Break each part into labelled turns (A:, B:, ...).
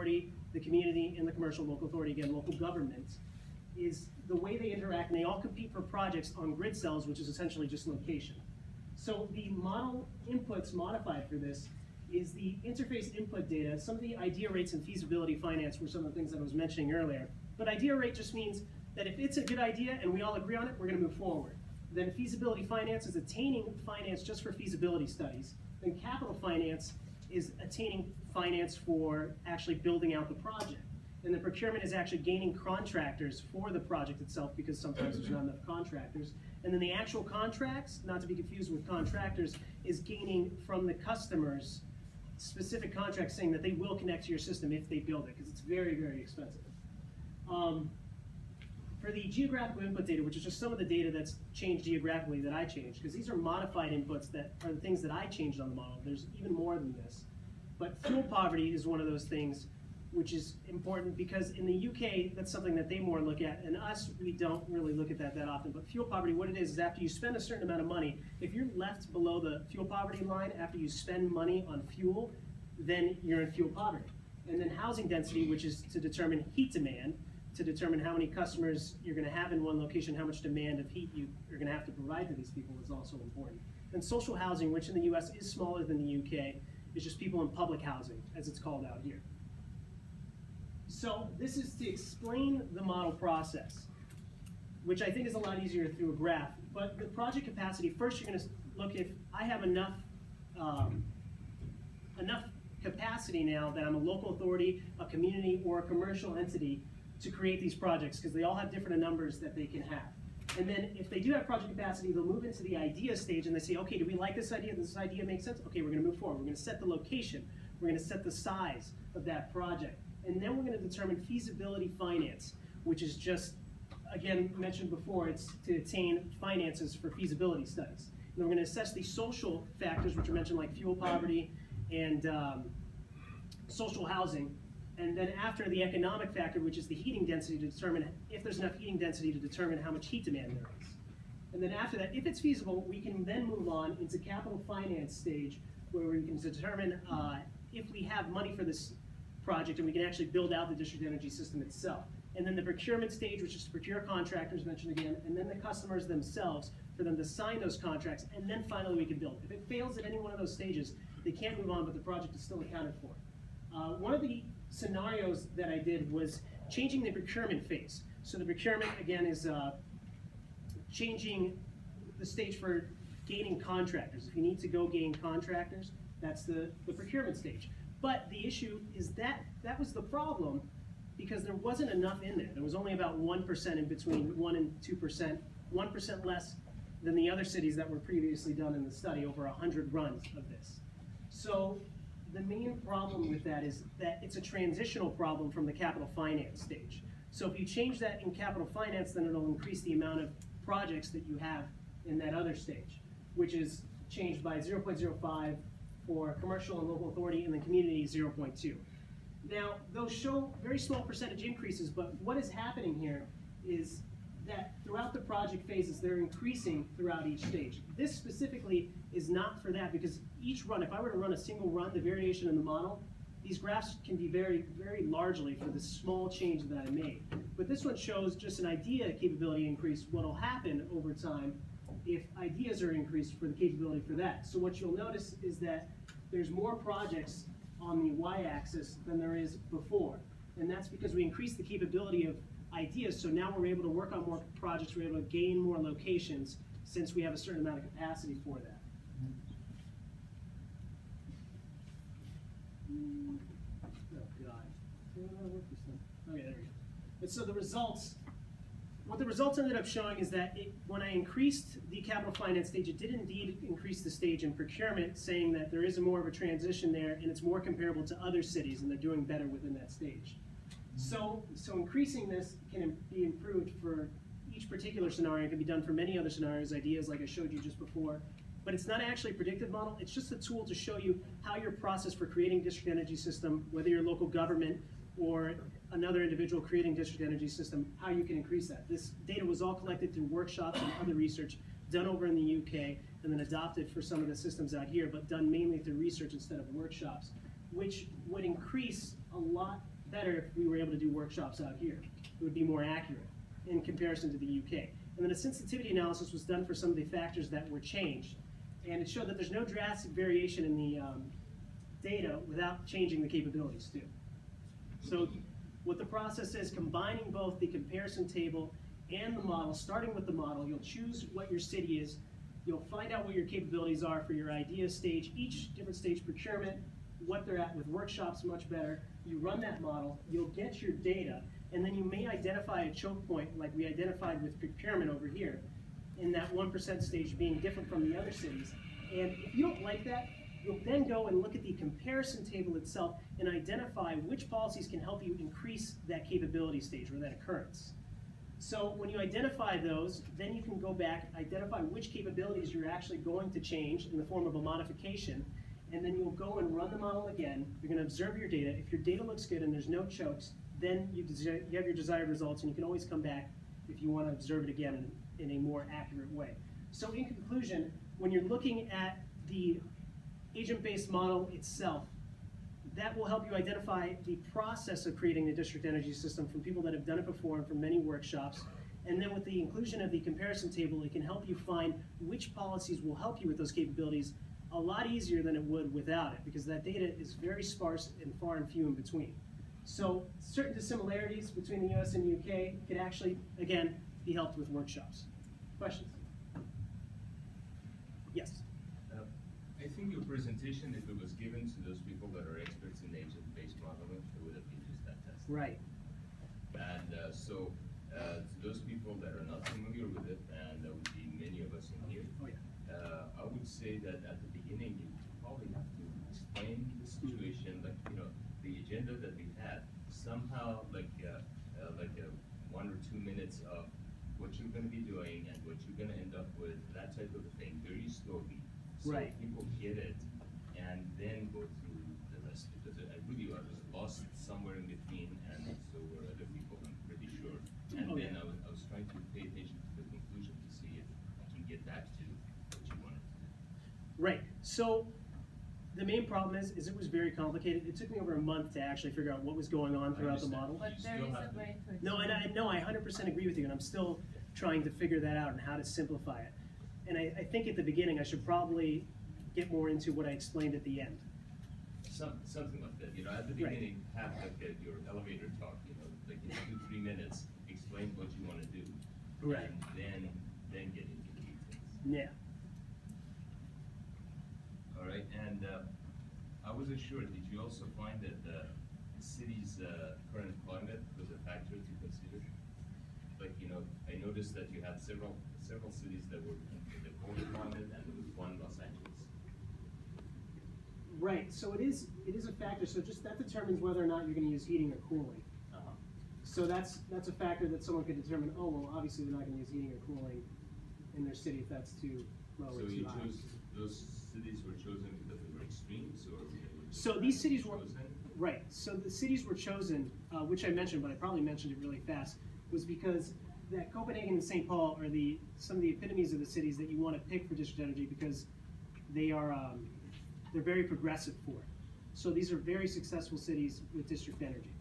A: authority, the community, and the commercial local authority, again, local government, is the way they interact, and they all compete for projects on grid cells, which is essentially just location. So the model inputs modified for this is the interface input data. Some of the idea rates and feasibility finance were some of the things that I was mentioning earlier. But idea rate just means that if it's a good idea and we all agree on it, we're going to move forward. Then feasibility finance is attaining finance just for feasibility studies. Then capital finance is attaining finance for actually building out the project. And then procurement is actually gaining contractors for the project itself, because sometimes there's not enough contractors. And then the actual contracts, not to be confused with contractors, is gaining from the customers specific contracts saying that they will connect to your system if they build it, because it's very, very expensive. For the geographical input data, which is just some of the data that's changed geographically that I changed, because these are modified inputs that are the things that I changed on the model. There's even more than this. But fuel poverty is one of those things which is important, because in the UK, that's something that they more look at, and us, we don't really look at that often. But fuel poverty, what it is after you spend a certain amount of money, if you're left below the fuel poverty line after you spend money on fuel, then you're in fuel poverty. And then housing density, which is to determine heat demand, to determine how many customers you're going to have in one location, how much demand of heat you're going to have to provide to these people, is also important. And social housing, which in the US is smaller than the UK, is just people in public housing, as it's called out here. So this is to explain the model process, which I think is a lot easier through a graph. But the project capacity, first you're going to look if I have enough capacity now that I'm a local authority, a community, or a commercial entity to create these projects, because they all have different numbers that they can have. And then if they do have project capacity, they'll move into the idea stage and they say, okay, do we like this idea? Does this idea make sense? Okay, we're going to move forward. We're going to set the location. We're going to set the size of that project. And then we're going to determine feasibility finance, which is just, again, mentioned before, it's to attain finances for feasibility studies. And we're going to assess the social factors, which are mentioned, like fuel poverty and social housing. And then after, the economic factor, which is the heating density, to determine if there's enough heating density to determine how much heat demand there is. And then after that, if it's feasible, we can then move on into capital finance stage, where we can determine if we have money for this project and we can actually build out the district energy system itself. And then the procurement stage, which is to procure contractors, mentioned again, and then the customers themselves, for them to sign those contracts, and then finally we can build. If it fails at any one of those stages, they can't move on, but the project is still accounted for. One of the scenarios that I did was changing the procurement phase. So the procurement, again, is changing the stage for gaining contractors. If you need to go gain contractors, that's the procurement stage. But the issue is that was the problem, because there wasn't enough in there. There was only about 1% in between 1 and 2%, 1% less than the other cities that were previously done in the study, over 100 runs of this. So the main problem with that is that it's a transitional problem from the capital finance stage. So if you change that in capital finance, then it'll increase the amount of projects that you have in that other stage, which is changed by 0.05 for commercial and local authority, and then community 0.2. Now, those show very small percentage increases, but what is happening here is that throughout the project phases, they're increasing throughout each stage. This specifically is not for that, because each run, if I were to run a single run, the variation in the model, these graphs can be very, very largely for the small change that I made. But this one shows just an idea capability increase, what will happen over time if ideas are increased for the capability for that. So what you'll notice is that there's more projects on the y-axis than there is before. And that's because we increased the capability of ideas, so now we're able to work on more projects, we're able to gain more locations, since we have a certain amount of capacity for that. Oh God. Okay, there we go. But so the results, what the results ended up showing is that when I increased the capital finance stage, it did indeed increase the stage in procurement, saying that there is more of a transition there, and it's more comparable to other cities, and they're doing better within that stage. So increasing this can be improved for each particular scenario. It can be done for many other scenarios, ideas like I showed you just before. But it's not actually a predictive model. It's just a tool to show you how your process for creating district energy system, whether you're local government or another individual creating district energy system, how you can increase that. This data was all collected through workshops and other research done over in the UK, and then adopted for some of the systems out here, but done mainly through research instead of workshops, which would increase a lot better if we were able to do workshops out here. It would be more accurate in comparison to the UK. And then a sensitivity analysis was done for some of the factors that were changed. And it showed that there's no drastic variation in the data without changing the capabilities too. So what the process is, combining both the comparison table and the model, starting with the model, you'll choose what your city is, you'll find out what your capabilities are for your idea stage, each different stage procurement, what they're at with workshops much better. You run that model, you'll get your data, and then you may identify a choke point like we identified with procurement over here, in that 1% stage being different from the other cities. And if you don't like that, you'll then go and look at the comparison table itself and identify which policies can help you increase that capability stage or that occurrence. So when you identify those, then you can go back, identify which capabilities you're actually going to change in the form of a modification, and then you'll go and run the model again. You're going to observe your data. If your data looks good and there's no chokes, then you have your desired results, and you can always come back if you want to observe it again in a more accurate way. So in conclusion, when you're looking at the agent-based model itself, that will help you identify the process of creating the district energy system from people that have done it before and from many workshops. And then with the inclusion of the comparison table, it can help you find which policies will help you with those capabilities a lot easier than it would without it, because that data is very sparse and far and few in between. So certain dissimilarities between the US and UK could actually, again, be helped with workshops. Questions? Yes?
B: I think your presentation, if it was given to those people that are experts in agent-based modeling, it would have been just fantastic.
A: Right.
B: And to those people that are not familiar with it, and there would be many of us in here,
A: Oh, yeah.
B: I would say that at the beginning, you probably have to explain the situation, like, you know, the agenda that we had, somehow like 1 or 2 minutes of what you're gonna be doing and what you're gonna end up with, that type of a thing, very slowly. So
A: Right.
B: people get it, and then go through the rest, because I really was lost somewhere in between, and so were other people, I'm pretty sure. And
A: Oh,
B: then
A: yeah.
B: I was trying to pay attention to the conclusion to see if I can get back to what you wanted to do.
A: Right. So the main problem is it was very complicated. It took me over a month to actually figure out what was going on throughout the
B: understand.
A: model.
C: But
B: You
C: there
B: still
C: is
B: have
C: a
B: to-
C: way to.
A: No, and I know I 100% agree with you, and I'm still trying to figure that out and how to simplify it. And I think at the beginning I should probably get more into what I explained at the end.
B: Something like that, you know, at the
A: Right.
B: beginning, have like your elevator talk, you know, like in 2-3 minutes, explain what you wanna do.
A: Right.
B: And then get into the details.
A: Yeah.
B: All right, and I wasn't sure, did you also find that the city's current climate was a factor to consider? Like, you know, I noticed that you had several cities that were in the cold climate, and there was one Los Angeles.
A: Right. So it is a factor. So just that determines whether or not you're going to use heating or cooling.
B: Uh-huh.
A: So that's a factor that someone could determine. Oh well, obviously they're not going to use heating or cooling in their city if that's too low
B: So
A: or
B: you
A: too high.
B: chose, those cities were chosen because they were extremes, or they were just
A: So these cities were
B: chosen?
A: right. So the cities were chosen, which I mentioned, but I probably mentioned it really fast, was because that Copenhagen and St. Paul are some of the epitomes of the cities that you want to pick for district energy because they are they're very progressive for it. So these are very successful cities with district energy.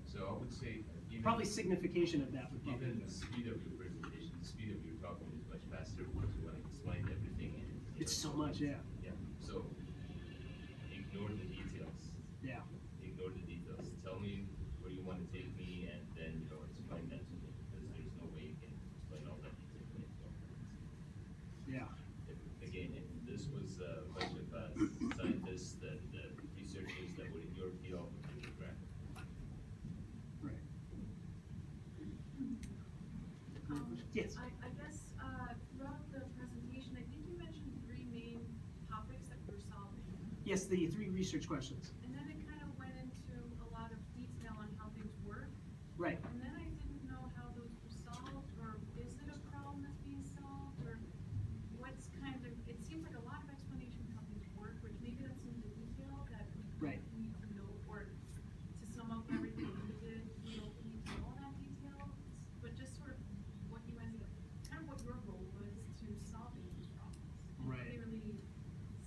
B: So I would say even.
A: Probably signification of that would probably.
B: Even the speed of your presentation, the speed of your talking is much faster because you want to explain everything. And,
A: It's so much, yeah.
B: Yeah, so ignore the details.
A: Yeah.
B: Ignore the details. Tell me where you want to take me, and then, you know, explain that to me, because there's no way you can explain all that detail in 12 minutes.
A: Yeah.
B: Again, if this was a bunch of scientists and researchers that were in your field, they would grab it.
A: Right. Yes.
D: I guess, throughout the presentation, I think you mentioned 3 main topics that we were solving.
A: Yes, the 3 research questions.
D: And then it kind of went into a lot of detail on how things work.
A: Right.
D: And then I didn't know how those were solved, or is it a problem that's being solved, or what's kind of, it seems like a lot of explanation of how things work, which maybe that's in the detail that we
A: Right.
D: need to know, or to sum up everything we did, we don't need all that detail, but just sort of what you ended up, kind of what your role was to solving these problems. And
A: Right.
D: clearly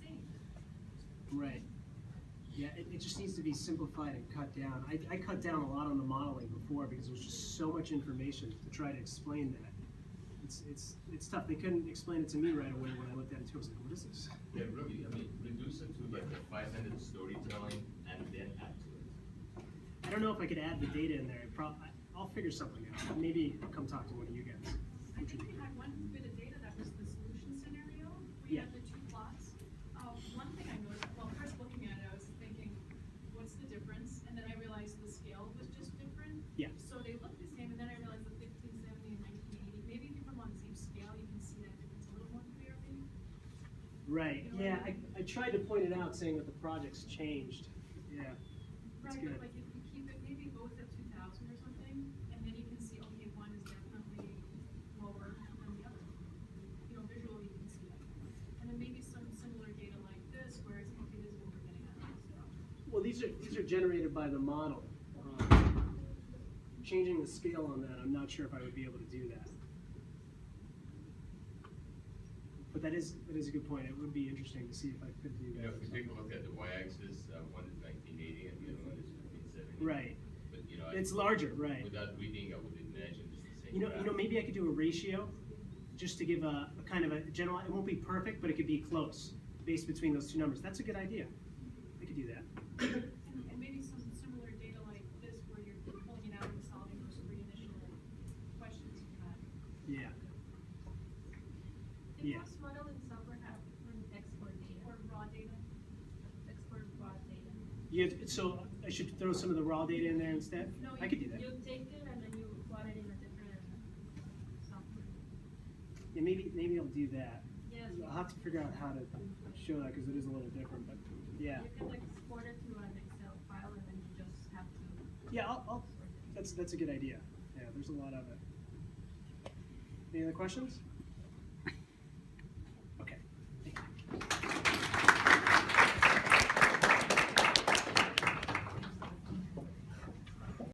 D: saying that.
A: Right. Yeah, it just needs to be simplified and cut down. I cut down a lot on the modeling before because there was just so much information to try to explain that. It's tough. They couldn't explain it to me right away when I looked at it too. I was like, what is this?
B: Yeah, really, I mean, reduce it to like a 5-minute storytelling and then add to it.
A: I don't know if I could add the data in there. I'll figure something out. Maybe I'll come talk to one of you guys.
D: I think we had one bit of data that was the solution scenario. We
A: Yeah.
D: had the two plots. One thing I noticed, well, first looking at it, I was thinking, what's the difference? And then I realized the scale was just different.
A: Yeah.
D: So they look the same, and then I realized the 1570 and 1980, maybe if you put them on the same scale, you can see that difference a little more clearly.
A: Right.
D: You know
A: Yeah.
D: what I mean?
A: I tried to point it out, saying that the project's changed. Yeah. That's
D: Right,
A: good.
D: but like if you keep it maybe both at 2000 or something, and then you can see, okay, one is definitely lower than the other. You know, visually you can see that. And then maybe some similar data like this, where it's, okay, this is what we're getting out of this stuff.
A: Well, these are generated by the model. Changing the scale on that, I'm not sure if I would be able to do that. But that is a good point. It would be interesting to see if I could do
B: You know,
A: that.
B: if we take a look at the y-axis, one is 1980 and the other one is 1570.
A: Right.
B: But, you know,
A: It's larger, right?
B: Without reading, I would imagine it's the same.
A: You know,
B: graph.
A: maybe I could do a ratio, just to give a kind of a general. It won't be perfect, but it could be close, based between those two numbers. That's a good idea. I could do that.
D: And maybe some similar data like this, where you're pulling it out and solving those three initial questions you had.
A: Yeah.
C: Did
A: Yeah.
C: most modeling software have export data
D: Or raw data.
C: export raw data?
A: So I should throw some of the raw data in there instead.
C: No,
A: I could do that.
C: You take it and then you plot it in a different software.
A: Yeah, maybe I'll do that.
C: Yes.
A: I'll have to figure out how to show that because it is a little different. But yeah,
C: You can export it to an Excel file and then you just have to.
A: yeah. That's a good idea. Yeah, there's a lot of it. Any other questions?